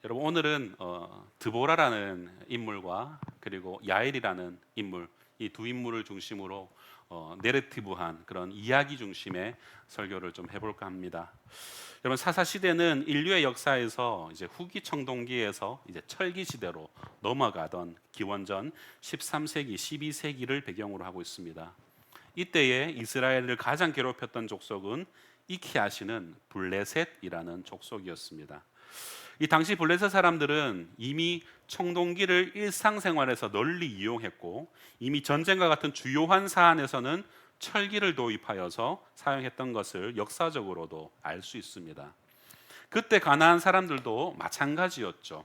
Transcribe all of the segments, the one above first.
여러분 오늘은 드보라라는 인물과 그리고 야엘이라는 인물 이 두 인물을 중심으로 내러티브한 그런 이야기 중심의 설교를 좀 해볼까 합니다. 여러분 사사 시대는 인류의 역사에서 이제 후기 청동기에서 이제 철기 시대로 넘어가던 기원전 13세기, 12세기를 배경으로 하고 있습니다. 이때에 이스라엘을 가장 괴롭혔던 족속은 익히 아시는 블레셋이라는 족속이었습니다. 이 당시 블레셋 사람들은 이미 청동기를 일상생활에서 널리 이용했고 이미 전쟁과 같은 주요한 사안에서는 철기를 도입하여서 사용했던 것을 역사적으로도 알 수 있습니다. 그때 가나안 사람들도 마찬가지였죠.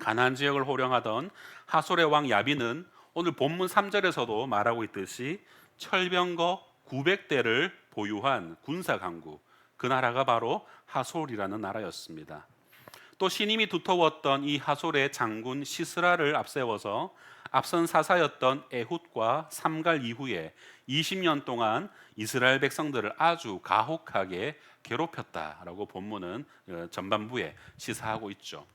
가나안 지역을 호령하던 하솔의 왕 야빈은 오늘 본문 3절에서도 말하고 있듯이 철병거 900대를 보유한 군사 강국, 그 나라가 바로 하솔이라는 나라였습니다. 또 신임이 두터웠던 이 하솔의 장군 시스라를 앞세워서 앞선 사사였던 에훗과 삼갈 이후에 20년 동안 이스라엘 백성들을 아주 가혹하게 괴롭혔다라고 본문은 전반부에 시사하고 있죠.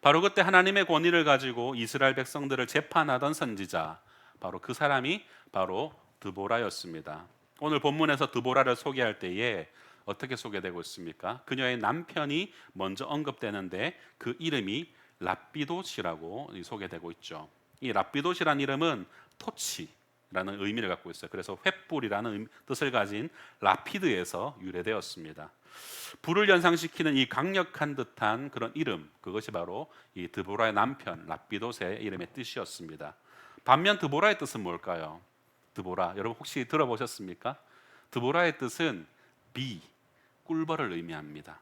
바로 그때 하나님의 권위를 가지고 이스라엘 백성들을 재판하던 선지자, 바로 그 사람이 바로 드보라였습니다. 오늘 본문에서 드보라를 소개할 때에 어떻게 소개되고 있습니까? 그녀의 남편이 먼저 언급되는데 그 이름이 랍비도시라고 소개되고 있죠. 이 랍비도시라는 이름은 토치라는 의미를 갖고 있어요. 그래서 횃불이라는 뜻을 가진 라피드에서 유래되었습니다. 불을 연상시키는 이 강력한 듯한 그런 이름, 그것이 바로 이 드보라의 남편 랍비도스의 이름의 뜻이었습니다. 반면 드보라의 뜻은 뭘까요? 드보라, 여러분 혹시 들어보셨습니까? 드보라의 뜻은 꿀벌을 의미합니다.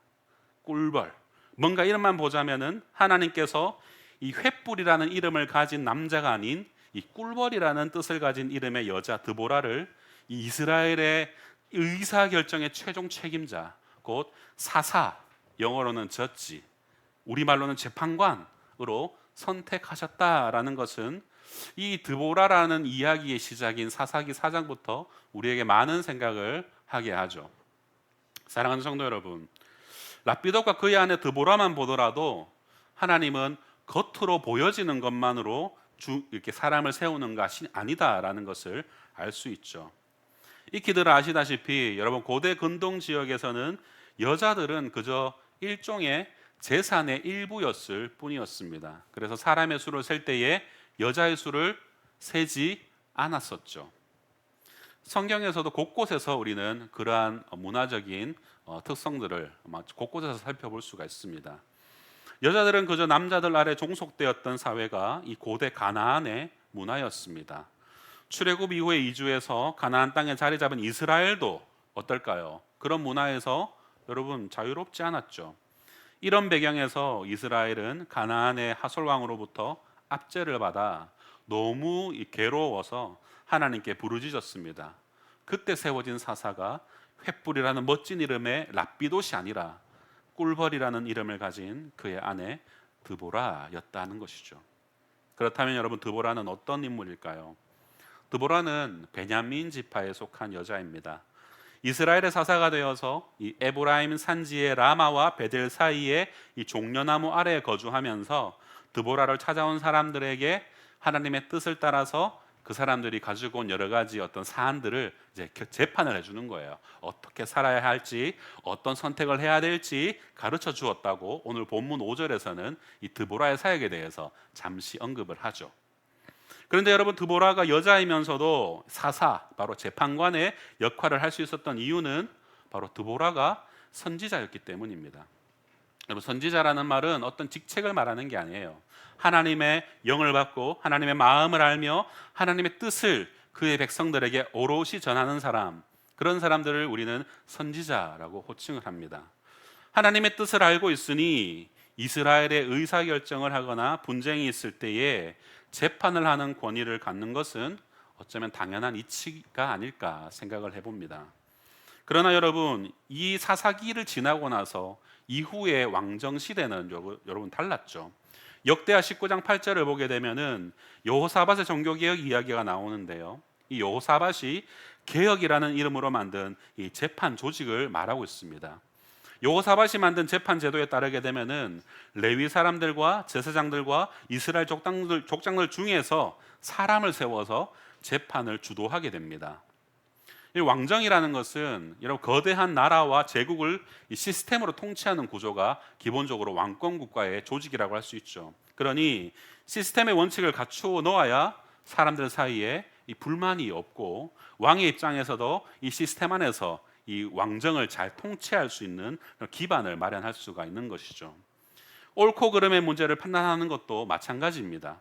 꿀벌. 뭔가 이름만 보자면은 하나님께서 이 횃불이라는 이름을 가진 남자가 아닌 이 꿀벌이라는 뜻을 가진 이름의 여자 드보라를 이 이스라엘의 의사 결정의 최종 책임자, 곧 사사, 영어로는 저지, 우리말로는 재판관으로 선택하셨다라는 것은 이 드보라라는 이야기의 시작인 사사기 4장부터 우리에게 많은 생각을 하게 하죠. 사랑하는 성도 여러분, 랍비독과 그의 아내 드보라만 보더라도 하나님은 겉으로 보여지는 것만으로 이렇게 사람을 세우는 것이 아니다라는 것을 알 수 있죠. 익히들 아시다시피 여러분 고대 근동 지역에서는 여자들은 그저 일종의 재산의 일부였을 뿐이었습니다. 그래서 사람의 수를 셀 때에 여자의 수를 세지 않았었죠. 성경에서도 곳곳에서 우리는 그러한 문화적인 특성들을 곳곳에서 살펴볼 수가 있습니다. 여자들은 그저 남자들 아래 종속되었던 사회가 이 고대 가나안의 문화였습니다. 출애굽 이후에 이주해서 가나안 땅에 자리 잡은 이스라엘도 어떨까요? 그런 문화에서 여러분 자유롭지 않았죠. 이런 배경에서 이스라엘은 가나안의 하솔 왕으로부터 압제를 받아 너무 괴로워서 하나님께 부르짖었습니다. 그때 세워진 사사가 횃불이라는 멋진 이름의 랍비돛이 아니라 꿀벌이라는 이름을 가진 그의 아내 드보라였다는 것이죠. 그렇다면 여러분 드보라는 어떤 인물일까요? 드보라는 베냐민 지파에 속한 여자입니다. 이스라엘의 사사가 되어서 이 에브라임 산지의 라마와 베델 사이에 이 종려나무 아래에 거주하면서 드보라를 찾아온 사람들에게 하나님의 뜻을 따라서 그 사람들이 가지고 온 여러 가지 어떤 사안들을 이제 재판을 해주는 거예요. 어떻게 살아야 할지, 어떤 선택을 해야 될지 가르쳐 주었다고 오늘 본문 5절에서는 이 드보라의 사역에 대해서 잠시 언급을 하죠. 그런데 여러분 드보라가 여자이면서도 사사, 바로 재판관의 역할을 할 수 있었던 이유는 바로 드보라가 선지자였기 때문입니다. 여러분 선지자라는 말은 어떤 직책을 말하는 게 아니에요. 하나님의 영을 받고 하나님의 마음을 알며 하나님의 뜻을 그의 백성들에게 오롯이 전하는 사람, 그런 사람들을 우리는 선지자라고 호칭을 합니다. 하나님의 뜻을 알고 있으니 이스라엘의 의사결정을 하거나 분쟁이 있을 때에 재판을 하는 권위를 갖는 것은 어쩌면 당연한 이치가 아닐까 생각을 해봅니다. 그러나 여러분 이 사사기를 지나고 나서 이후의 왕정 시대는 여러분 달랐죠. 역대하 19장 8절을 보게 되면은 여호사밧의 종교개혁 이야기가 나오는데요. 이 여호사밧이 개혁이라는 이름으로 만든 이 재판 조직을 말하고 있습니다. 여호사밧이 만든 재판 제도에 따르게 되면은 레위 사람들과 제사장들과 이스라엘 족장들 중에서 사람을 세워서 재판을 주도하게 됩니다. 이 왕정이라는 것은 여러분 거대한 나라와 제국을 이 시스템으로 통치하는 구조가 기본적으로 왕권 국가의 조직이라고 할 수 있죠. 그러니 시스템의 원칙을 갖추어 놓아야 사람들 사이에 이 불만이 없고 왕의 입장에서도 이 시스템 안에서 이 왕정을 잘 통치할 수 있는 기반을 마련할 수가 있는 것이죠. 옳고 그름의 문제를 판단하는 것도 마찬가지입니다.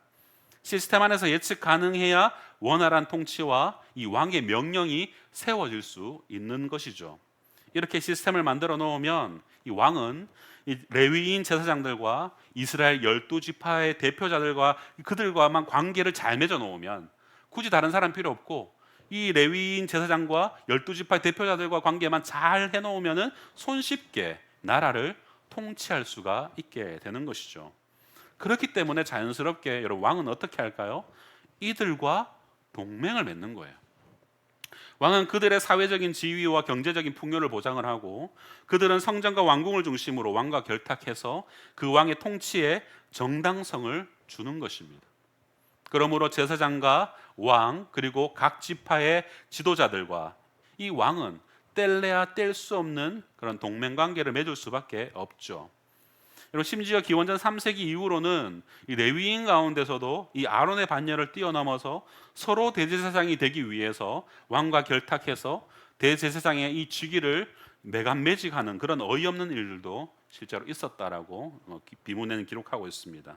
시스템 안에서 예측 가능해야 원활한 통치와 이 왕의 명령이 세워질 수 있는 것이죠. 이렇게 시스템을 만들어 놓으면 이 왕은 이 레위인 제사장들과 이스라엘 12지파의 대표자들과 그들과만 관계를 잘 맺어 놓으면 굳이 다른 사람 필요 없고 이 레위인 제사장과 12지파의 대표자들과 관계만 잘 해놓으면 손쉽게 나라를 통치할 수가 있게 되는 것이죠. 그렇기 때문에 자연스럽게 여러분 왕은 어떻게 할까요? 이들과 동맹을 맺는 거예요. 왕은 그들의 사회적인 지위와 경제적인 풍요를 보장을 하고 그들은 성전과 왕궁을 중심으로 왕과 결탁해서 그 왕의 통치에 정당성을 주는 것입니다. 그러므로 제사장과 왕 그리고 각 지파의 지도자들과 이 왕은 뗄래야 뗄 수 없는 그런 동맹 관계를 맺을 수밖에 없죠. 여러분 심지어 기원전 3세기 이후로는 이 레위인 가운데서도 이 아론의 반열을 뛰어넘어서 서로 대제사장이 되기 위해서 왕과 결탁해서 대제사장의 이 직위를 매간매직하는 그런 어이없는 일들도 실제로 있었다라고 비문에는 기록하고 있습니다.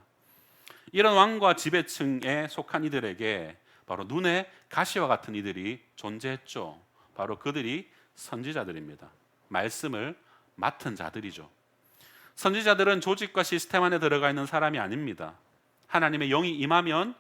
이런 왕과 지배층에 속한 이들에게 바로 눈에 가시와 같은 이들이 존재했죠. 바로 그들이 선지자들입니다. 말씀을 맡은 자들이죠. 선지자들은 조직과 시스템 안에 들어가 있는 사람이 아닙니다. 하나님의 영이 임하면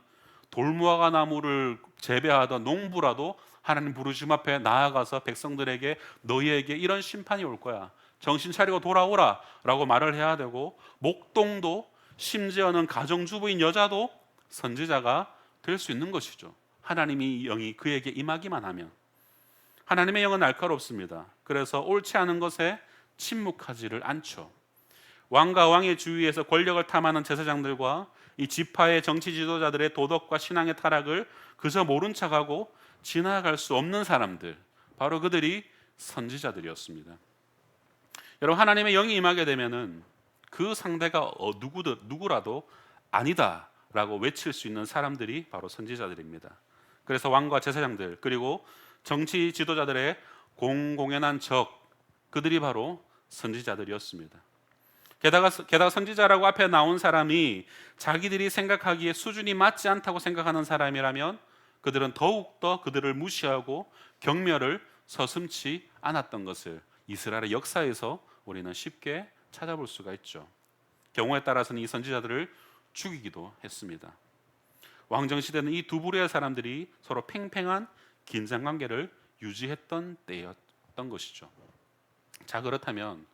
돌무화과 나무를 재배하던 농부라도 하나님 부르심 앞에 나아가서 백성들에게 너희에게 이런 심판이 올 거야. 정신 차리고 돌아오라 라고 말을 해야 되고 목동도 심지어는 가정주부인 여자도 선지자가 될 수 있는 것이죠. 하나님의 영이 그에게 임하기만 하면. 하나님의 영은 날카롭습니다. 그래서 옳지 않은 것에 침묵하지를 않죠. 왕과 왕의 주위에서 권력을 탐하는 제사장들과 이 지파의 정치 지도자들의 도덕과 신앙의 타락을 그저 모른 척하고 지나갈 수 없는 사람들, 바로 그들이 선지자들이었습니다. 여러분 하나님의 영이 임하게 되면은 그 상대가 누구라도 아니다라고 외칠 수 있는 사람들이 바로 선지자들입니다. 그래서 왕과 제사장들 그리고 정치 지도자들의 공공연한 적 그들이 바로 선지자들이었습니다. 게다가 선지자라고 앞에 나온 사람이 자기들이 생각하기에 수준이 맞지 않다고 생각하는 사람이라면 그들은 더욱더 그들을 무시하고 경멸을 서슴지 않았던 것을 이스라엘의 역사에서 우리는 쉽게 찾아볼 수가 있죠. 경우에 따라서는 이 선지자들을 죽이기도 했습니다. 왕정시대는 이 두 부류의 사람들이 서로 팽팽한 긴장관계를 유지했던 때였던 것이죠. 자, 그렇다면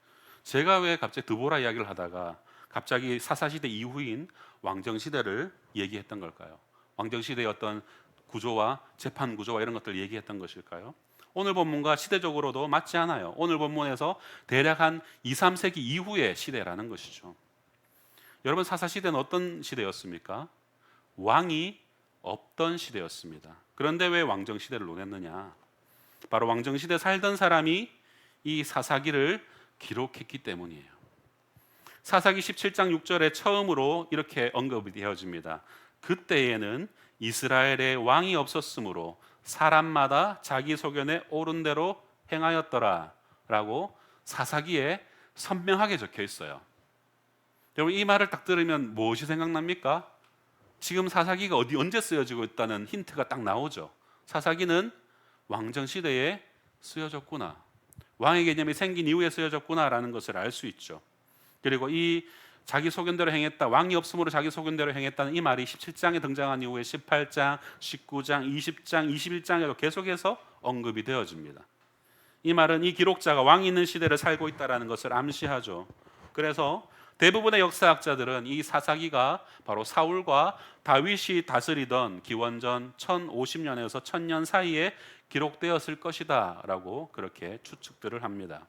제가 왜 갑자기 드보라 이야기를 하다가 갑자기 사사시대 이후인 왕정시대를 얘기했던 걸까요? 왕정시대의 어떤 구조와 재판 구조와 이런 것들을 얘기했던 것일까요? 오늘 본문과 시대적으로도 맞지 않아요. 오늘 본문에서 대략 한 2, 3세기 이후의 시대라는 것이죠. 여러분 사사시대는 어떤 시대였습니까? 왕이 없던 시대였습니다. 그런데 왜 왕정시대를 논했느냐? 바로 왕정시대 살던 사람이 이 사사기를 기록했기 때문이에요. 사사기 17장 6절에 처음으로 이렇게 언급이 되어집니다. 그때에는 이스라엘에 왕이 없었으므로 사람마다 자기 소견에 옳은 대로 행하였더라 라고 사사기에 선명하게 적혀 있어요. 여러분 이 말을 딱 들으면 무엇이 생각납니까? 지금 사사기가 언제 쓰여지고 있다는 힌트가 딱 나오죠. 사사기는 왕정시대에 쓰여졌구나, 왕의 개념이 생긴 이후에 쓰여졌구나라는 것을 알 수 있죠. 그리고 이 자기 소견대로 행했다, 왕이 없으므로 자기 소견대로 행했다는 이 말이 17장에 등장한 이후에 18장, 19장, 20장, 21장에도 계속해서 언급이 되어집니다. 이 말은 이 기록자가 왕이 있는 시대를 살고 있다는 것을 암시하죠. 그래서 대부분의 역사학자들은 이 사사기가 바로 사울과 다윗이 다스리던 기원전 1050년에서 1000년 사이에 기록되었을 것이다 라고 그렇게 추측들을 합니다.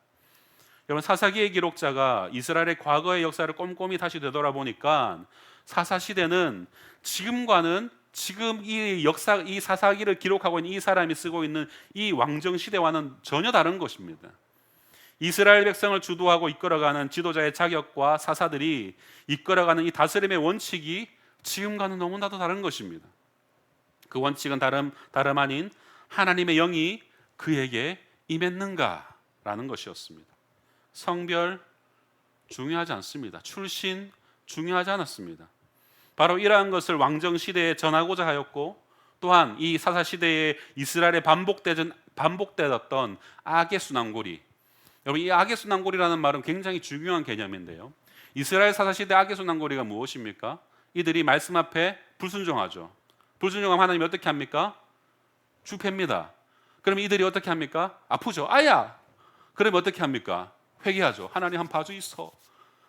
여러분, 사사기의 기록자가 이스라엘의 과거의 역사를 꼼꼼히 다시 되돌아보니까 사사 시대는 지금과는, 지금 이 역사, 이 사사기를 기록하고 있는 이 사람이 쓰고 있는 이 왕정 시대와는 전혀 다른 것입니다. 이스라엘 백성을 주도하고 이끌어가는 지도자의 자격과 사사들이 이끌어가는 이 다스림의 원칙이 지금과는 너무나도 다른 것입니다. 그 원칙은 다름 아닌 하나님의 영이 그에게 임했는가라는 것이었습니다. 성별 중요하지 않습니다. 출신 중요하지 않았습니다. 바로 이러한 것을 왕정 시대에 전하고자 하였고, 또한 이 사사 시대에 이스라엘에 반복되었던 악의 순환고리. 여러분, 이 악의 순환고리라는 말은 굉장히 중요한 개념인데요. 이스라엘 사사 시대 악의 순환고리가 무엇입니까? 이들이 말씀 앞에 불순종하죠. 불순종하면 하나님이 어떻게 합니까? 주패입니다. 그럼 이들이 어떻게 합니까? 아프죠. 아야. 그러면 어떻게 합니까? 회개하죠. 하나님 한 봐주 있어.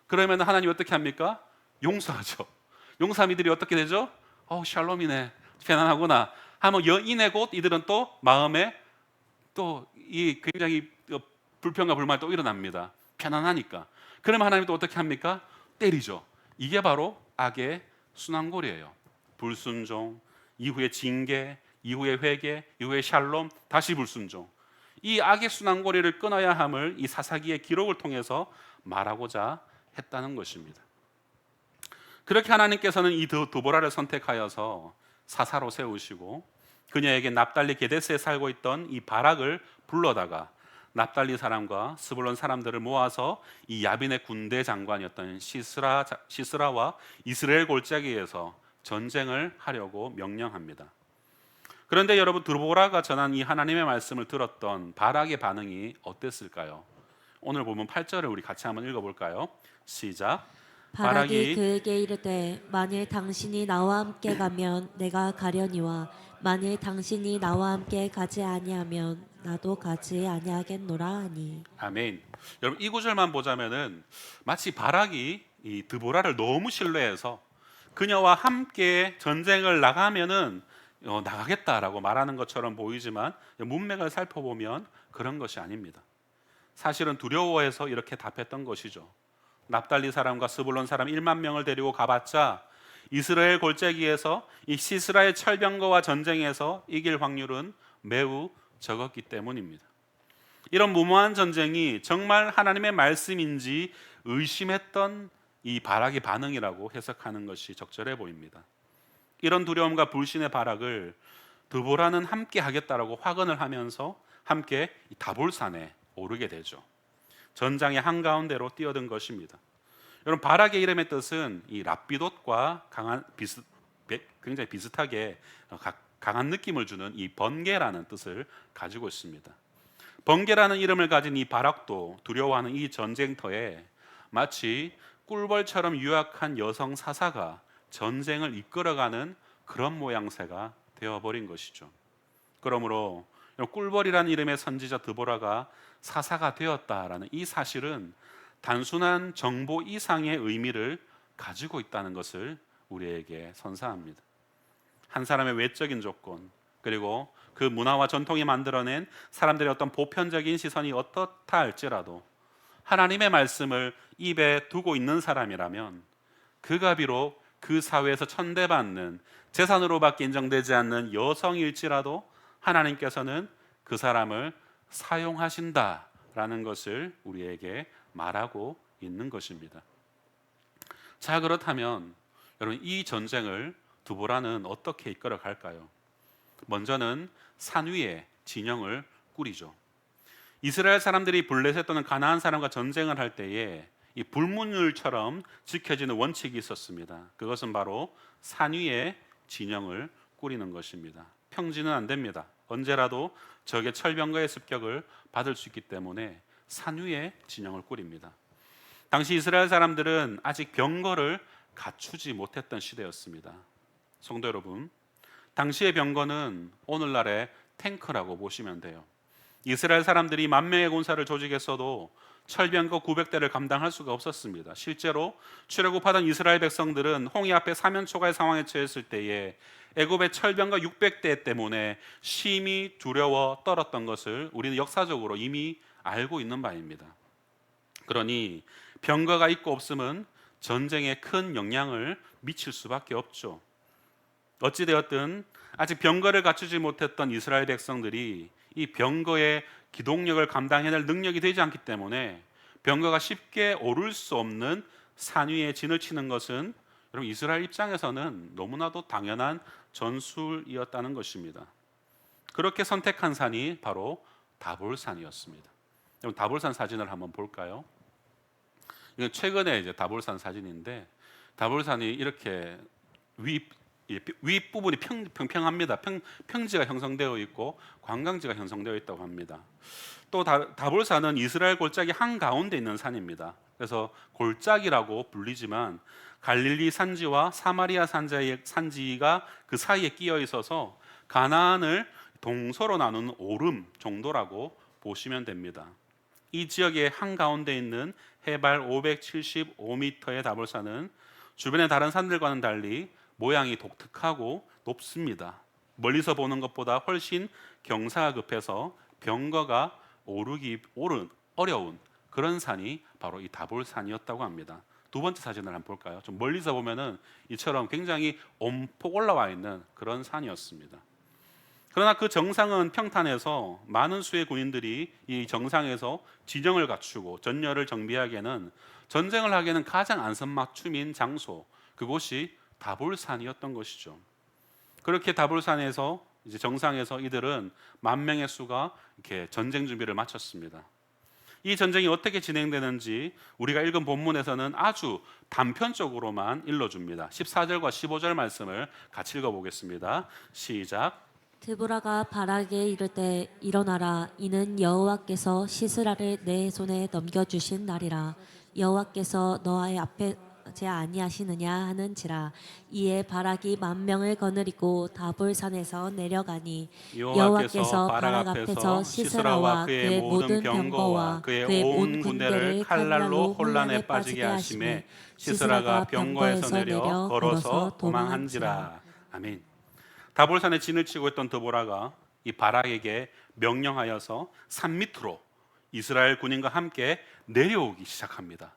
그러면 하나님 어떻게 합니까? 용서하죠. 용서하면 이들이 어떻게 되죠? 샬롬이네, 편안하구나 하면 여인의 곧 이들은 또 마음에 또 이 굉장히 불평과 불만이 또 일어납니다. 편안하니까. 그러면 하나님 또 어떻게 합니까? 때리죠. 이게 바로 악의 순환고리예요. 불순종, 이후에 징계, 이후에 회개, 이후에 샬롬, 다시 불순종. 이 악의 순환고리를 끊어야 함을 이 사사기의 기록을 통해서 말하고자 했다는 것입니다. 그렇게 하나님께서는 이 드보라를 선택하여서 사사로 세우시고, 그녀에게 납달리 게데스에 살고 있던 이 바락을 불러다가 납달리 사람과 스불론 사람들을 모아서 이 야빈의 군대 장관이었던 시스라와 이스라엘 골짜기에서 전쟁을 하려고 명령합니다. 그런데 여러분, 드보라가 전한 이 하나님의 말씀을 들었던 바락의 반응이 어땠을까요? 오늘 보면 8절을 우리 같이 한번 읽어볼까요? 시작. 바락이 그에게 이르되 만일 당신이 나와 함께 가면 내가 가려니와 만일 당신이 나와 함께 가지 아니하면 나도 가지 아니하겠노라 하니. 아멘. 여러분, 이 구절만 보자면은 마치 바락이 이 드보라를 너무 신뢰해서 그녀와 함께 전쟁을 나가면은 나가겠다라고 말하는 것처럼 보이지만 문맥을 살펴보면 그런 것이 아닙니다. 사실은 두려워해서 이렇게 답했던 것이죠. 납달리 사람과 스불론 사람 1만 명을 데리고 가봤자 이스라엘 골짜기에서 이 시스라의 철병거와 전쟁에서 이길 확률은 매우 적었기 때문입니다. 이런 무모한 전쟁이 정말 하나님의 말씀인지 의심했던 이 바락의 반응이라고 해석하는 것이 적절해 보입니다. 이런 두려움과 불신의 바락을 드보라는 함께 하겠다라고 확언을 하면서 함께 다볼산에 오르게 되죠. 전장의 한가운데로 뛰어든 것입니다. 여러분, 바락의 이름의 뜻은 이 랍비돗과 굉장히 비슷하게 강한 느낌을 주는 이 번개라는 뜻을 가지고 있습니다. 번개라는 이름을 가진 이 바락도 두려워하는 이 전쟁터에 마치 꿀벌처럼 유약한 여성 사사가 전쟁을 이끌어가는 그런 모양새가 되어버린 것이죠. 그러므로 꿀벌이라는 이름의 선지자 드보라가 사사가 되었다라는 이 사실은 단순한 정보 이상의 의미를 가지고 있다는 것을 우리에게 선사합니다. 한 사람의 외적인 조건, 그리고 그 문화와 전통이 만들어낸 사람들의 어떤 보편적인 시선이 어떻다 할지라도 하나님의 말씀을 입에 두고 있는 사람이라면 그가 비록 그 사회에서 천대받는 재산으로밖에 인정되지 않는 여성일지라도 하나님께서는 그 사람을 사용하신다라는 것을 우리에게 말하고 있는 것입니다. 자, 그렇다면 여러분, 이 전쟁을 드보라는 어떻게 이끌어 갈까요? 먼저는 산 위에 진영을 꾸리죠. 이스라엘 사람들이 블레셋 또는 가나안 사람과 전쟁을 할 때에 이 불문율처럼 지켜지는 원칙이 있었습니다. 그것은 바로 산 위에 진영을 꾸리는 것입니다. 평지는 안 됩니다. 언제라도 적의 철병거의 습격을 받을 수 있기 때문에 산 위에 진영을 꾸립니다. 당시 이스라엘 사람들은 아직 병거를 갖추지 못했던 시대였습니다. 성도 여러분, 당시의 병거는 오늘날의 탱크라고 보시면 돼요. 이스라엘 사람들이 10,000명의 군사를 조직했어도 철병거 900대를 감당할 수가 없었습니다. 실제로 출애굽하던 이스라엘 백성들은 홍해 앞에 사면초가의 상황에 처했을 때에 애굽의 철병거 600대 때문에 심히 두려워 떨었던 것을 우리는 역사적으로 이미 알고 있는 바입니다. 그러니 병거가 있고 없음은 전쟁에 큰 영향을 미칠 수밖에 없죠. 어찌되었든 아직 병거를 갖추지 못했던 이스라엘 백성들이 이 병거의 기동력을 감당해낼 능력이 되지 않기 때문에 병거가 쉽게 오를 수 없는 산 위에 진을 치는 것은 여러분 이스라엘 입장에서는 너무나도 당연한 전술이었다는 것입니다. 그렇게 선택한 산이 바로 다볼산이었습니다. 여러분 다볼산 사진을 한번 볼까요? 이건 최근에 이제 다볼산 사진인데 다볼산이 이렇게 윗부분이 평평합니다. 평지가 형성되어 있고 관광지가 형성되어 있다고 합니다. 또 다볼산은 이스라엘 골짜기 한가운데 있는 산입니다. 그래서 골짜기라고 불리지만 갈릴리 산지와 사마리아 산지가 그 사이에 끼어 있어서 가나안을 동서로 나눈 오름 정도라고 보시면 됩니다. 이 지역의 한가운데 있는 해발 575m의 다볼산은 주변의 다른 산들과는 달리 모양이 독특하고 높습니다. 멀리서 보는 것보다 훨씬 경사가 급해서 병거가 오르기 어려운 그런 산이 바로 이 다볼산이었다고 합니다. 두 번째 사진을 한번 볼까요? 좀 멀리서 보면은 이처럼 굉장히 엄폭 올라와 있는 그런 산이었습니다. 그러나 그 정상은 평탄해서 많은 수의 군인들이 이 정상에서 진영을 갖추고 전열을 정비하기에는 전쟁을 하기에는 가장 안성맞춤인 장소, 그곳이 다볼산이었던 것이죠. 그렇게 다볼산에서 이제 정상에서 이들은 10,000명의 수가 이렇게 전쟁 준비를 마쳤습니다. 이 전쟁이 어떻게 진행되는지 우리가 읽은 본문에서는 아주 단편적으로만 일러줍니다. 14절과 15절 말씀을 같이 읽어보겠습니다. 시작. 드보라가 바락에 이르되 일어나라, 이는 여호와께서 시스라를 내 손에 넘겨주신 날이라. 여호와께서 너의 앞에 제 아니하시느냐 하는지라. 이에 바락이 10,000명을 거느리고 다볼산에서 내려가니 여호와께서 바락 앞에서 시스라와 그의 모든 병거와 그의 온 군대를 칼날로 혼란에 빠지게 하심에 시스라가 병거에서 내려 걸어서 도망한지라. 아멘. 다볼산에 진을 치고 있던 드보라가 이 바락에게 명령하여서 산 밑으로 이스라엘 군인과 함께 내려오기 시작합니다.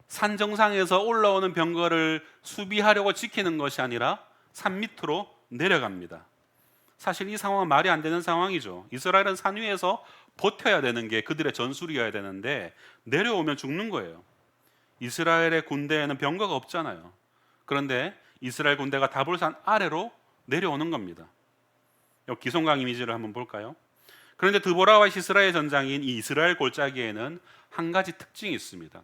산 정상에서 올라오는 병거를 수비하려고 지키는 것이 아니라 산 밑으로 내려갑니다. 사실 이 상황은 말이 안 되는 상황이죠. 이스라엘은 산 위에서 버텨야 되는 게 그들의 전술이어야 되는데 내려오면 죽는 거예요. 이스라엘의 군대에는 병거가 없잖아요. 그런데 이스라엘 군대가 다볼산 아래로 내려오는 겁니다. 여기 기송강 이미지를 한번 볼까요? 그런데 드보라와 시스라의 전장인 이 이스라엘 골짜기에는 한 가지 특징이 있습니다.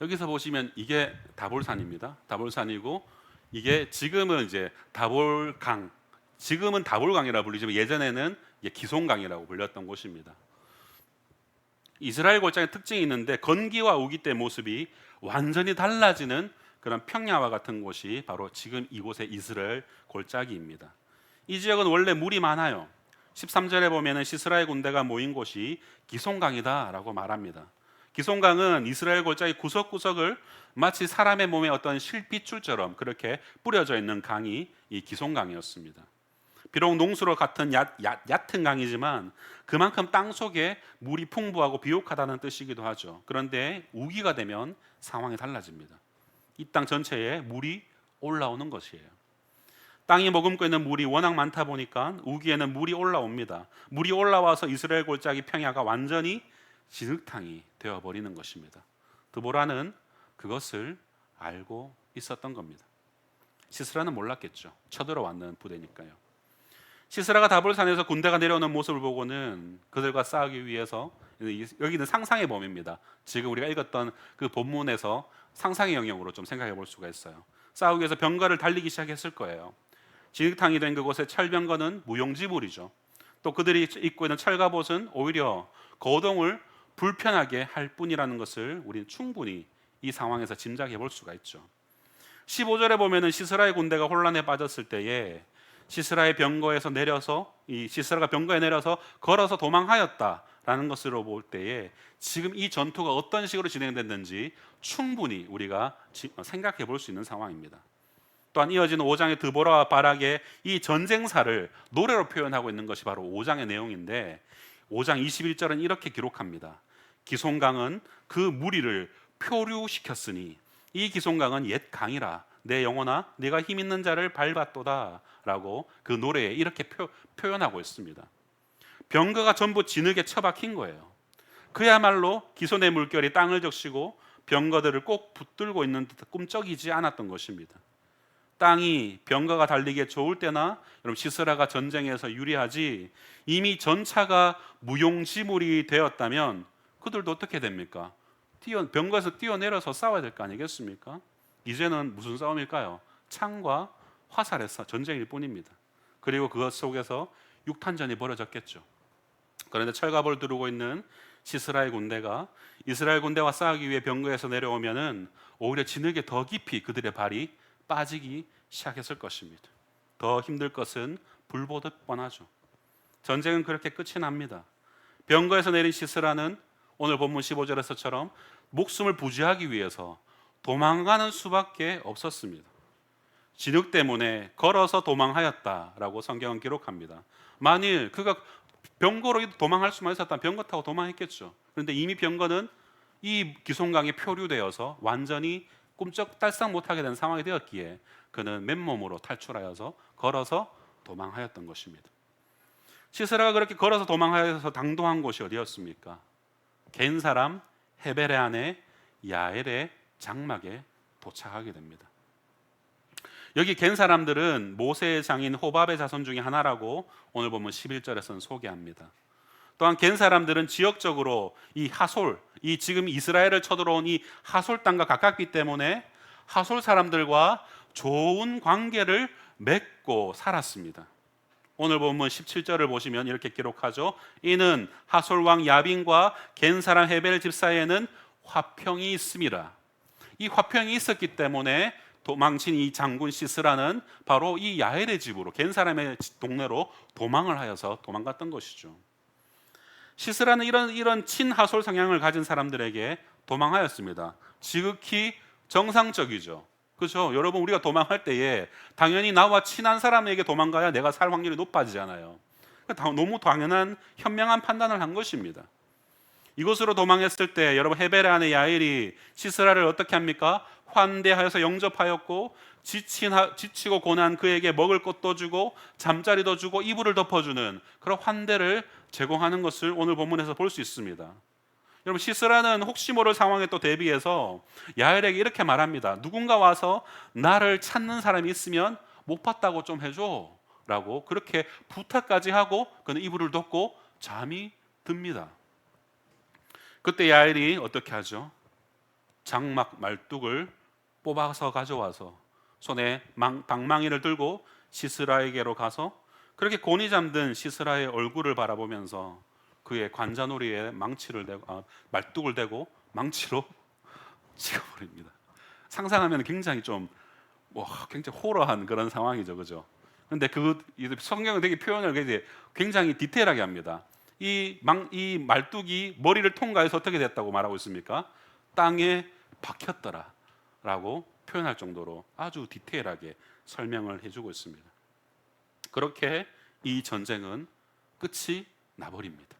여기서 보시면 이게 다볼산입니다. 다볼산이고 이게 지금은 이제 다볼강, 지금은 다볼강이라 불리지만 예전에는 기송강이라고 불렸던 곳입니다. 이스라엘 골짜기 특징이 있는데 건기와 우기 때 모습이 완전히 달라지는 그런 평야와 같은 곳이 바로 지금 이곳의 이스라엘 골짜기입니다. 이 지역은 원래 물이 많아요. 13절에 보면은 시스라의 군대가 모인 곳이 기송강이다라고 말합니다. 기송강은 이스라엘 골짜기 구석구석을 마치 사람의 몸에 어떤 실핏줄처럼 그렇게 뿌려져 있는 강이 이 기송강이었습니다. 비록 농수로 같은 얕은 강이지만 그만큼 땅 속에 물이 풍부하고 비옥하다는 뜻이기도 하죠. 그런데 우기가 되면 상황이 달라집니다. 이 땅 전체에 물이 올라오는 것이에요. 땅이 머금고 있는 물이 워낙 많다 보니까 우기에는 물이 올라옵니다. 물이 올라와서 이스라엘 골짜기 평야가 완전히 진흙탕이 되어버리는 것입니다. 드보라는 그것을 알고 있었던 겁니다. 시스라는 몰랐겠죠. 쳐들어왔는 부대니까요. 시스라가 다볼산에서 군대가 내려오는 모습을 보고는 그들과 싸우기 위해서, 여기는 상상의 범위입니다. 지금 우리가 읽었던 그 본문에서 상상의 영역으로 좀 생각해 볼 수가 있어요. 싸우기 위해서 병거를 달리기 시작했을 거예요. 진흙탕이 된 그곳의 철병거는 무용지물이죠. 또 그들이 입고 있는 철갑옷은 오히려 거동을 불편하게 할 뿐이라는 것을 우리는 충분히 이 상황에서 짐작해 볼 수가 있죠. 15절에 보면은 시스라의 군대가 혼란에 빠졌을 때에 시스라의 병거에서 내려서 이 시스라가 병거에 내려서 걸어서 도망하였다라는 것으로 볼 때에 지금 이 전투가 어떤 식으로 진행됐는지 충분히 우리가 생각해 볼 수 있는 상황입니다. 또한 이어지는 5장의 드보라와 바락의 이 전쟁사를 노래로 표현하고 있는 것이 바로 5장의 내용인데 5장 21절은 이렇게 기록합니다. 기송강은 그 무리를 표류시켰으니 이 기송강은 옛 강이라 내 영혼아 네가 힘 있는 자를 밟았도다 라고 그 노래에 이렇게 표현하고 있습니다. 병거가 전부 진흙에 처박힌 거예요. 그야말로 기손의 물결이 땅을 적시고 병거들을 꼭 붙들고 있는 듯 꿈쩍이지 않았던 것입니다. 땅이 병거가 달리기에 좋을 때나 여러분 시스라가 전쟁에서 유리하지 이미 전차가 무용지물이 되었다면 그들도 어떻게 됩니까? 병거에서 뛰어내려서 싸워야 될 거 아니겠습니까? 이제는 무슨 싸움일까요? 창과 화살의 전쟁일 뿐입니다. 그리고 그것 속에서 육탄전이 벌어졌겠죠. 그런데 철갑을 두르고 있는 시스라의 군대가 이스라엘 군대와 싸우기 위해 병거에서 내려오면은 오히려 진흙에 더 깊이 그들의 발이 빠지기 시작했을 것입니다. 더 힘들 것은 불보듯 뻔하죠. 전쟁은 그렇게 끝이 납니다. 병거에서 내린 시스라는 오늘 본문 15절에서처럼 목숨을 부지하기 위해서 도망가는 수밖에 없었습니다. 진흙 때문에 걸어서 도망하였다라고 성경은 기록합니다. 만일 그가 병거로 도망할 수만 있었다면 병거 타고 도망했겠죠. 그런데 이미 병거는 이 기송강에 표류되어서 완전히 꿈쩍달싹 못하게 된 상황이 되었기에 그는 맨몸으로 탈출하여서 걸어서 도망하였던 것입니다. 시스라가 그렇게 걸어서 도망하여서 당도한 곳이 어디였습니까? 겐 사람 헤베레안의 야엘의 장막에 도착하게 됩니다. 여기 겐 사람들은 모세의 장인 호밥의 자손 중에 하나라고 오늘 보면 11절에서는 소개합니다. 또한 겐 사람들은 지역적으로 이 하솔, 이 지금 이스라엘을 쳐들어온 이 하솔 땅과 가깝기 때문에 하솔 사람들과 좋은 관계를 맺고 살았습니다. 오늘 보면 17절을 보시면 이렇게 기록하죠. 이는 하솔 왕 야빈과 겐 사람 헤벨 집 사이에는 화평이 있음이라. 이 화평이 있었기 때문에 도망친 이 장군 시스라는 바로 이 야엘의 집으로 겐 사람의 동네로 도망을 하여서 도망갔던 것이죠. 시스라는 이런 친하솔 성향을 가진 사람들에게 도망하였습니다. 지극히 정상적이죠. 그렇죠? 여러분 우리가 도망할 때에 당연히 나와 친한 사람에게 도망가야 내가 살 확률이 높아지잖아요. 너무 당연한 현명한 판단을 한 것입니다. 이곳으로 도망했을 때 여러분 헤베레안의 야엘이 시스라를 어떻게 합니까? 환대하여서 영접하였고 지치고 고난 그에게 먹을 것도 주고 잠자리도 주고 이불을 덮어주는 그런 환대를 제공하는 것을 오늘 본문에서 볼 수 있습니다. 여러분 시스라는 혹시 모를 상황에 또 대비해서 야엘에게 이렇게 말합니다. 누군가 와서 나를 찾는 사람이 있으면 못 봤다고 좀 해줘 라고 그렇게 부탁까지 하고 그는 이불을 덮고 잠이 듭니다. 그때 야엘이 어떻게 하죠? 장막 말뚝을 뽑아서 가져와서 손에 방망이를 들고 시스라에게로 가서 그렇게 곤히 잠든 시스라의 얼굴을 바라보면서 그의 관자놀이에 말뚝을 대고 망치로 찍어버립니다. 상상하면 굉장히 굉장히 호러한 그런 상황이죠, 그죠? 그런데 성경은 되게 표현을 굉장히 디테일하게 합니다. 이 말뚝이 머리를 통과해서 어떻게 됐다고 말하고 있습니까? 땅에 박혔더라라고 표현할 정도로 아주 디테일하게 설명을 해주고 있습니다. 그렇게 이 전쟁은 끝이 나버립니다.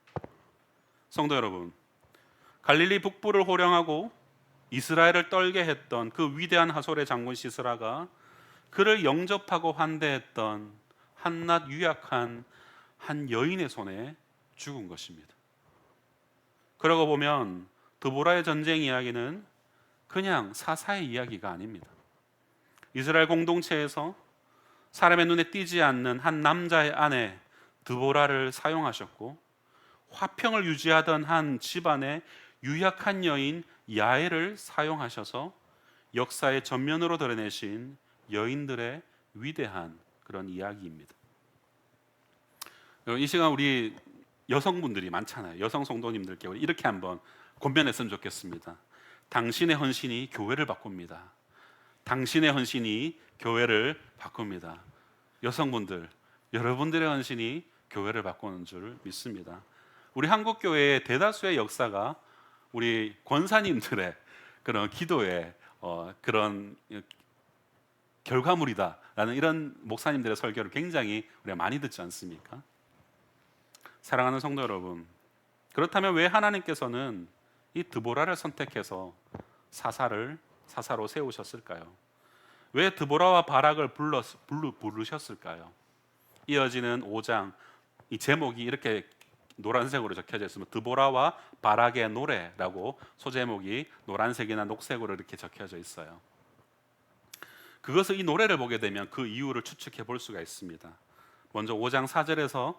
성도 여러분, 갈릴리 북부를 호령하고 이스라엘을 떨게 했던 그 위대한 하솔의 장군 시스라가 그를 영접하고 환대했던 한낱 유약한 한 여인의 손에 죽은 것입니다. 그러고 보면 드보라의 전쟁 이야기는 그냥 사사의 이야기가 아닙니다. 이스라엘 공동체에서 사람의 눈에 띄지 않는 한 남자의 아내 드보라를 사용하셨고 화평을 유지하던 한 집안의 유약한 여인 야엘을 사용하셔서 역사의 전면으로 드러내신 여인들의 위대한 그런 이야기입니다. 이 시간 우리 여성분들이 많잖아요. 여성 성도님들께 이렇게 한번 권면했으면 좋겠습니다. 당신의 헌신이 교회를 바꿉니다. 당신의 헌신이 교회를 바꿉니다. 여성분들, 여러분들의 헌신이 교회를 바꾸는 줄 믿습니다. 우리 한국 교회의 대다수의 역사가 우리 권사님들의 그런 기도의 그런 결과물이다라는 이런 목사님들의 설교를 굉장히 우리가 많이 듣지 않습니까? 사랑하는 성도 여러분, 그렇다면 왜 하나님께서는 이 드보라를 선택해서 사사로 세우셨을까요? 왜 드보라와 바락을 부르셨을까요? 이어지는 5장 이 제목이 이렇게 노란색으로 적혀져 있으면 드보라와 바락의 노래라고 소제목이 노란색이나 녹색으로 이렇게 적혀져 있어요. 그것을 이 노래를 보게 되면 그 이유를 추측해 볼 수가 있습니다. 먼저 5장 4절에서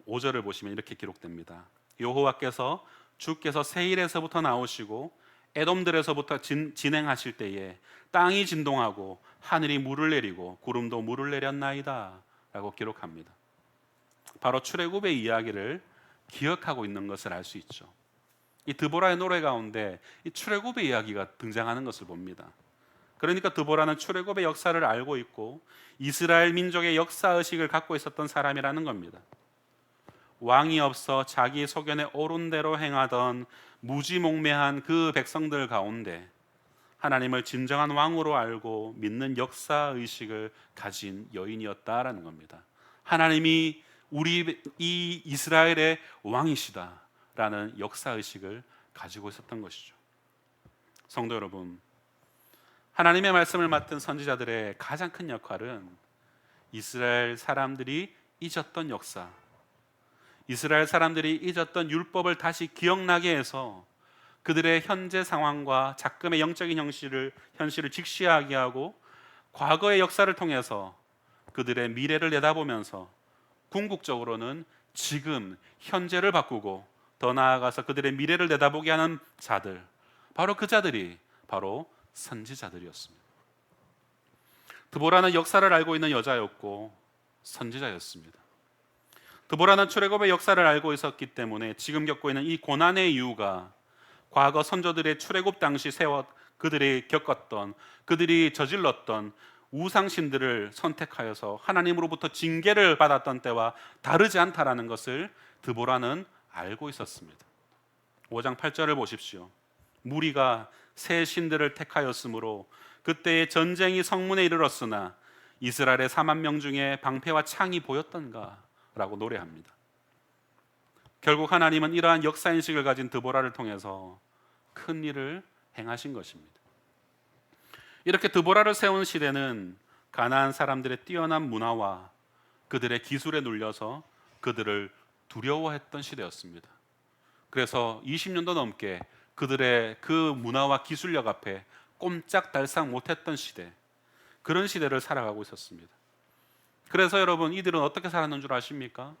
5절을 보시면 이렇게 기록됩니다. 여호와께서 주께서 세일에서부터 나오시고 에돔들에서부터 진행하실 때에 땅이 진동하고 하늘이 물을 내리고 구름도 물을 내렸나이다 라고 기록합니다. 바로 출애굽의 이야기를 기억하고 있는 것을 알 수 있죠. 이 드보라의 노래 가운데 이 출애굽의 이야기가 등장하는 것을 봅니다. 그러니까 드보라는 출애굽의 역사를 알고 있고 이스라엘 민족의 역사의식을 갖고 있었던 사람이라는 겁니다. 왕이 없어 자기 소견에 옳은 대로 행하던 무지몽매한 그 백성들 가운데 하나님을 진정한 왕으로 알고 믿는 역사의식을 가진 여인이었다라는 겁니다. 하나님이 우리 이 이스라엘의 왕이시다라는 역사의식을 가지고 있었던 것이죠. 성도 여러분, 하나님의 말씀을 맡은 선지자들의 가장 큰 역할은 이스라엘 사람들이 잊었던 역사, 이스라엘 사람들이 잊었던 율법을 다시 기억나게 해서 그들의 현재 상황과 작금의 영적인 현실을 직시하게 하고 과거의 역사를 통해서 그들의 미래를 내다보면서 궁극적으로는 지금 현재를 바꾸고 더 나아가서 그들의 미래를 내다보게 하는 자들, 바로 그 자들이 바로 선지자들이었습니다. 드보라는 역사를 알고 있는 여자였고 선지자였습니다. 드보라는 출애굽의 역사를 알고 있었기 때문에 지금 겪고 있는 이 고난의 이유가 과거 선조들의 출애굽 당시 그들이 겪었던, 그들이 저질렀던 우상신들을 선택하여서 하나님으로부터 징계를 받았던 때와 다르지 않다라는 것을 드보라는 알고 있었습니다. 5장 8절을 보십시오. 무리가 새 신들을 택하였으므로 그때의 전쟁이 성문에 이르렀으나 이스라엘의 4만 명 중에 방패와 창이 보였던가 라고 노래합니다. 결국 하나님은 이러한 역사인식을 가진 드보라를 통해서 큰 일을 행하신 것입니다. 이렇게 드보라를 세운 시대는 가나안 사람들의 뛰어난 문화와 그들의 기술에 눌려서 그들을 두려워했던 시대였습니다. 그래서 20년도 넘게 그들의 그 문화와 기술력 앞에 꼼짝달싹 못했던 시대, 그런 시대를 살아가고 있었습니다. 그래서 여러분, 이들은 어떻게 살았는 줄 아십니까?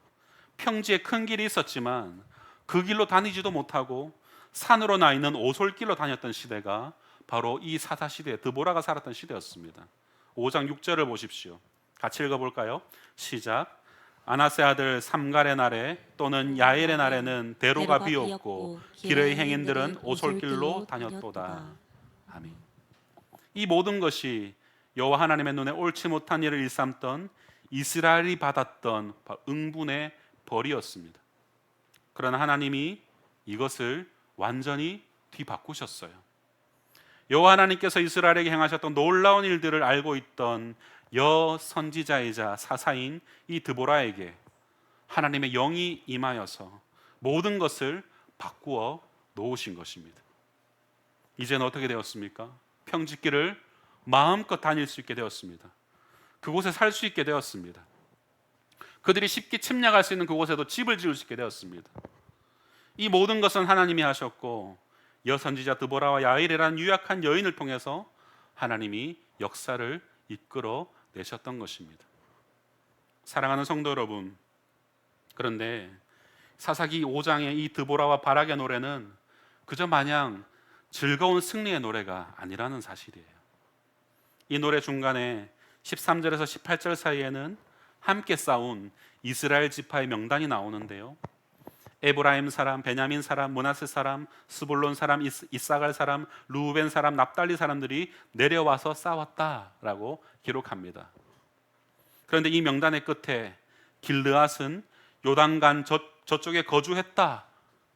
평지에 큰 길이 있었지만 그 길로 다니지도 못하고 산으로 나 있는 오솔길로 다녔던 시대가 바로 이 사사시대, 드보라가 살았던 시대였습니다. 5장 6절을 보십시오. 같이 읽어볼까요? 시작. 아나세 아들 삼갈의 날에 또는 야엘의 날에는 대로가 비었고 길의 행인들은 오솔길로 다녔도다. 아멘. 이 모든 것이 여호와 하나님의 눈에 옳지 못한 일을 일삼던 이스라엘이 받았던 응분의 벌이었습니다. 그러나 하나님이 이것을 완전히 뒤바꾸셨어요. 여호와 하나님께서 이스라엘에게 행하셨던 놀라운 일들을 알고 있던 여선지자이자 사사인 이 드보라에게 하나님의 영이 임하여서 모든 것을 바꾸어 놓으신 것입니다. 이제는 어떻게 되었습니까? 평지길을 마음껏 다닐 수 있게 되었습니다. 그곳에 살 수 있게 되었습니다. 그들이 쉽게 침략할 수 있는 그곳에도 집을 지을 수 있게 되었습니다. 이 모든 것은 하나님이 하셨고 여선지자 드보라와 야일이라는 유약한 여인을 통해서 하나님이 역사를 이끌어 내셨던 것입니다. 사랑하는 성도 여러분, 그런데 사사기 5장의 이 드보라와 바락의 노래는 그저 마냥 즐거운 승리의 노래가 아니라는 사실이에요. 이 노래 중간에 13절에서 18절 사이에는 함께 싸운 이스라엘 지파의 명단이 나오는데요. 에브라임 사람, 베냐민 사람, 므낫세 사람, 스불론 사람, 이사갈 사람, 루벤 사람, 납달리 사람들이 내려와서 싸웠다라고 기록합니다. 그런데 이 명단의 끝에 길르앗은 요단강 저쪽에 거주했다,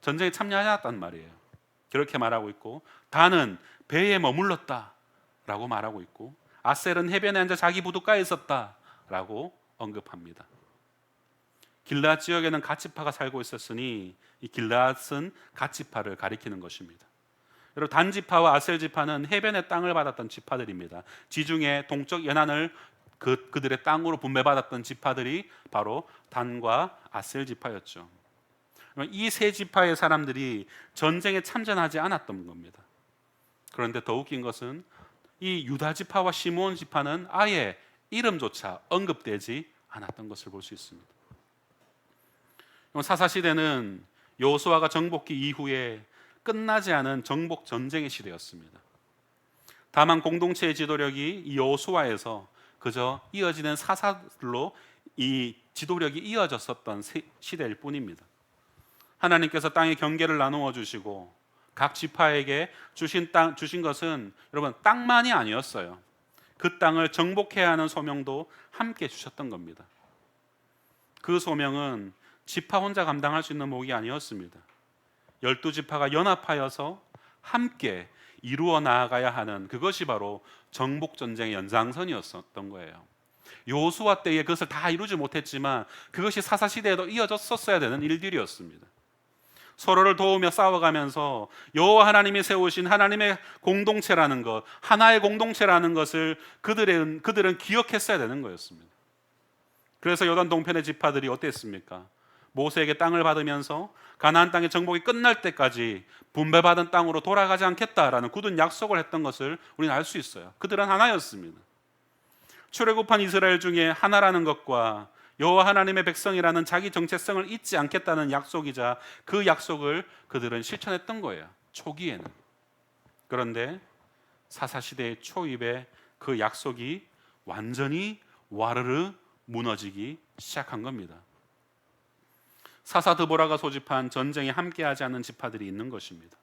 전쟁에 참여하지 않았단 말이에요. 그렇게 말하고 있고, 단은 배에 머물렀다라고 말하고 있고, 아셀은 해변에 앉아 자기 부둣가에 있었다라고 언급합니다. 길르앗 지역에는 갓지파가 살고 있었으니 이 길르앗은 갓지파를 가리키는 것입니다. 여러분 단 지파와 아셀 지파는 해변의 땅을 받았던 지파들입니다. 지중해 동쪽 연안을 그들의 땅으로 분배받았던 지파들이 바로 단과 아셀 지파였죠. 이 세 지파의 사람들이 전쟁에 참전하지 않았던 겁니다. 그런데 더 웃긴 것은 이 유다 지파와 시므온 지파는 아예 이름조차 언급되지 않았던 것을 볼 수 있습니다. 사사 시대는 여호수아가 정복기 이후에 끝나지 않은 정복 전쟁의 시대였습니다. 다만 공동체의 지도력이 이 여호수아에서 그저 이어지는 사사들로 이 지도력이 이어졌었던 시대일 뿐입니다. 하나님께서 땅의 경계를 나누어 주시고 각 지파에게 주신 것은 여러분 땅만이 아니었어요. 그 땅을 정복해야 하는 소명도 함께 주셨던 겁니다. 그 소명은 지파 혼자 감당할 수 있는 몫이 아니었습니다. 12지파가 연합하여서 함께 이루어 나아가야 하는 그것이 바로 정복 전쟁의 연장선이었던 거예요. 여호수아 때에 그것을 다 이루지 못했지만 그것이 사사 시대에도 이어졌었어야 되는 일들이었습니다. 서로를 도우며 싸워가면서 여호와 하나님이 세우신 하나님의 공동체라는 것, 하나의 공동체라는 것을 그들은 기억했어야 되는 거였습니다. 그래서 요단 동편의 지파들이 어땠습니까? 모세에게 땅을 받으면서 가나안 땅의 정복이 끝날 때까지 분배받은 땅으로 돌아가지 않겠다라는 굳은 약속을 했던 것을 우리는 알 수 있어요. 그들은 하나였습니다. 출애굽한 이스라엘 중에 하나라는 것과 여호와 하나님의 백성이라는 자기 정체성을 잊지 않겠다는 약속이자 그 약속을 그들은 실천했던 거예요. 초기에는. 그런데 사사시대의 초입에 그 약속이 완전히 와르르 무너지기 시작한 겁니다. 사사 드보라가 소집한 전쟁에 함께하지 않은 지파들이 있는 것입니다.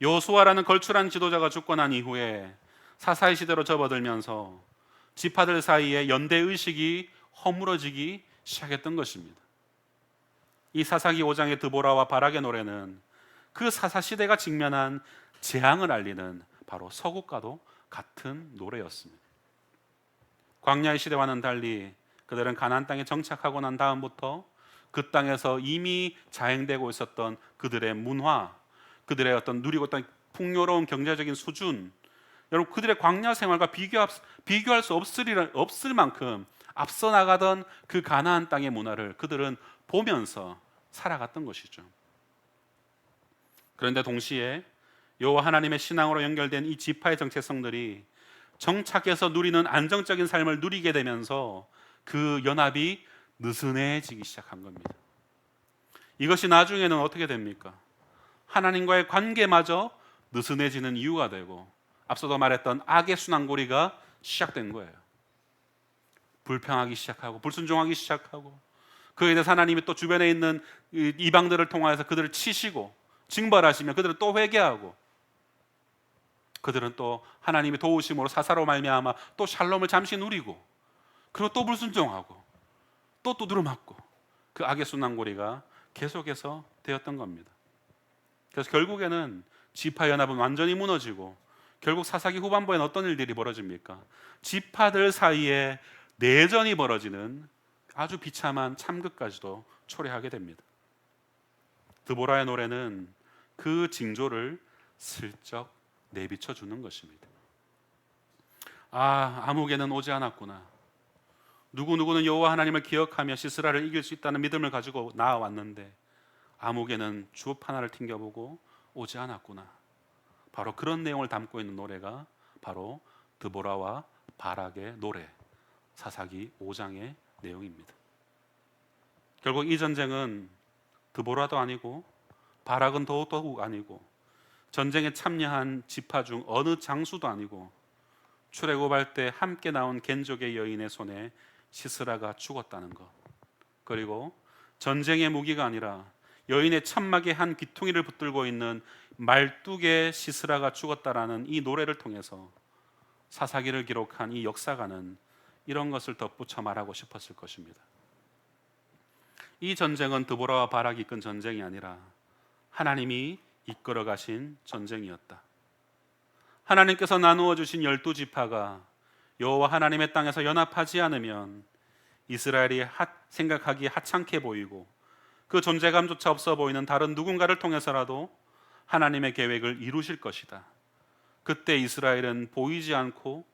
여호수아라는 걸출한 지도자가 죽고 난 이후에 사사의 시대로 접어들면서 지파들 사이에 연대 의식이 허물어지기 시작했던 것입니다. 이 사사기 5장의 드보라와 바락의 노래는 그 사사 시대가 직면한 재앙을 알리는 바로 서국과도 같은 노래였습니다. 광야의 시대와는 달리 그들은 가나안 땅에 정착하고 난 다음부터 그 땅에서 이미 자행되고 있었던 그들의 문화, 그들의 어떤 누리고 있던 풍요로운 경제적인 수준, 여러분 그들의 광야 생활과 비교할 수 없을 만큼 앞서 나가던 그 가나안 땅의 문화를 그들은 보면서 살아갔던 것이죠. 그런데 동시에 여호와 하나님의 신앙으로 연결된 이 지파의 정체성들이 정착해서 누리는 안정적인 삶을 누리게 되면서 그 연합이 느슨해지기 시작한 겁니다. 이것이 나중에는 어떻게 됩니까? 하나님과의 관계마저 느슨해지는 이유가 되고 앞서도 말했던 악의 순환고리가 시작된 거예요. 불평하기 시작하고 불순종하기 시작하고 그에 대해서 하나님이 또 주변에 있는 이방들을 통하여서 그들을 치시고 징벌하시며 그들은 또 회개하고 그들은 또 하나님의 도우심으로 사사로 말미암아 또 샬롬을 잠시 누리고 그리고 또 불순종하고 또 두드려 맞고 그 악의 순환고리가 계속해서 되었던 겁니다. 그래서 결국에는 지파 연합은 완전히 무너지고 결국 사사기 후반부에는 어떤 일들이 벌어집니까? 지파들 사이에 내전이 벌어지는 아주 비참한 참극까지도 초래하게 됩니다. 드보라의 노래는 그 징조를 슬쩍 내비쳐 주는 것입니다. 아무개는 오지 않았구나. 누구누구는 여호와 하나님을 기억하며 시스라를 이길 수 있다는 믿음을 가지고 나아왔는데 아무개는 주업 하나를 튕겨보고 오지 않았구나. 바로 그런 내용을 담고 있는 노래가 바로 드보라와 바락의 노래, 사사기 5장의 내용입니다. 결국 이 전쟁은 드보라도 아니고 바락은 더욱 아니고 전쟁에 참여한 지파 중 어느 장수도 아니고 출애굽할 때 함께 나온 겐족의 여인의 손에 시스라가 죽었다는 것, 그리고 전쟁의 무기가 아니라 여인의 천막에 한 귀퉁이를 붙들고 있는 말뚝의 시스라가 죽었다라는 이 노래를 통해서 사사기를 기록한 이 역사가는 이런 것을 덧붙여 말하고 싶었을 것입니다. 이 전쟁은 드보라와 바락이 이끈 전쟁이 아니라 하나님이 이끌어 가신 전쟁이었다. 하나님께서 나누어 주신 12지파가 여호와 하나님의 땅에서 연합하지 않으면 이스라엘이 생각하기에 하찮게 보이고 그 존재감조차 없어 보이는 다른 누군가를 통해서라도 하나님의 계획을 이루실 것이다. 그때 이스라엘은 보이지 않고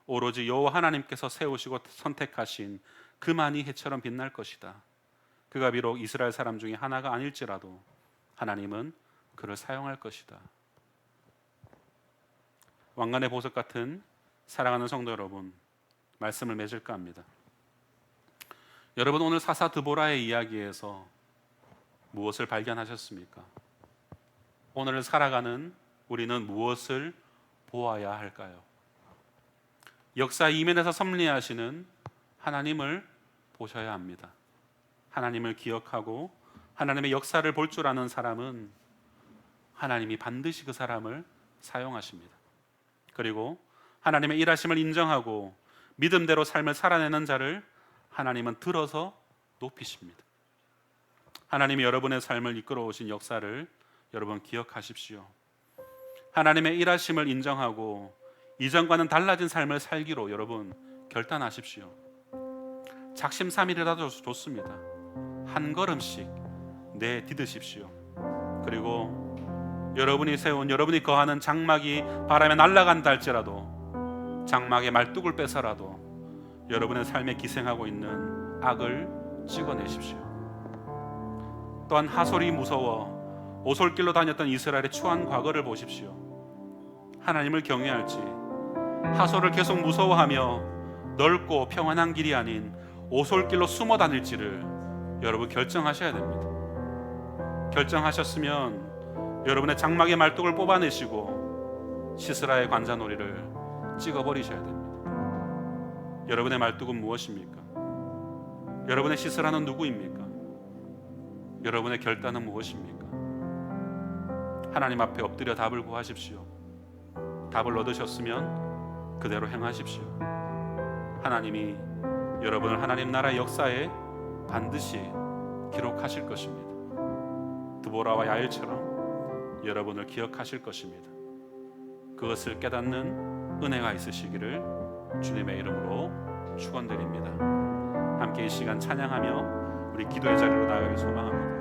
오로지 여호와 하나님께서 세우시고 선택하신 그만이 해처럼 빛날 것이다. 그가 비록 이스라엘 사람 중에 하나가 아닐지라도 하나님은 그를 사용할 것이다. 왕관의 보석 같은 사랑하는 성도 여러분, 말씀을 맺을까 합니다. 여러분, 오늘 사사 드보라의 이야기에서 무엇을 발견하셨습니까? 오늘을 살아가는 우리는 무엇을 보아야 할까요? 역사 이면에서 섭리하시는 하나님을 보셔야 합니다. 하나님을 기억하고 하나님의 역사를 볼 줄 아는 사람은 하나님이 반드시 그 사람을 사용하십니다. 그리고 하나님의 일하심을 인정하고 믿음대로 삶을 살아내는 자를 하나님은 들어서 높이십니다. 하나님이 여러분의 삶을 이끌어 오신 역사를 여러분 기억하십시오. 하나님의 일하심을 인정하고 이전과는 달라진 삶을 살기로 여러분 결단하십시오. 작심삼일이라도 좋습니다. 한 걸음씩 내디드십시오. 그리고 여러분이 세운, 여러분이 거하는 장막이 바람에 날아간다 할지라도 장막의 말뚝을 빼서라도 여러분의 삶에 기생하고 있는 악을 찍어내십시오. 또한 하솔이 무서워 오솔길로 다녔던 이스라엘의 추한 과거를 보십시오. 하나님을 경외할지 하솔을 계속 무서워하며 넓고 평안한 길이 아닌 오솔길로 숨어 다닐지를 여러분 결정하셔야 됩니다. 결정하셨으면 여러분의 장막의 말뚝을 뽑아내시고 시스라의 관자놀이를 찍어버리셔야 됩니다. 여러분의 말뚝은 무엇입니까? 여러분의 시스라는 누구입니까? 여러분의 결단은 무엇입니까? 하나님 앞에 엎드려 답을 구하십시오. 답을 얻으셨으면 그대로 행하십시오. 하나님이 여러분을 하나님 나라의 역사에 반드시 기록하실 것입니다. 드보라와 야엘처럼 여러분을 기억하실 것입니다. 그것을 깨닫는 은혜가 있으시기를 주님의 이름으로 축원드립니다. 함께 이 시간 찬양하며 우리 기도의 자리로 나아가길 소망합니다.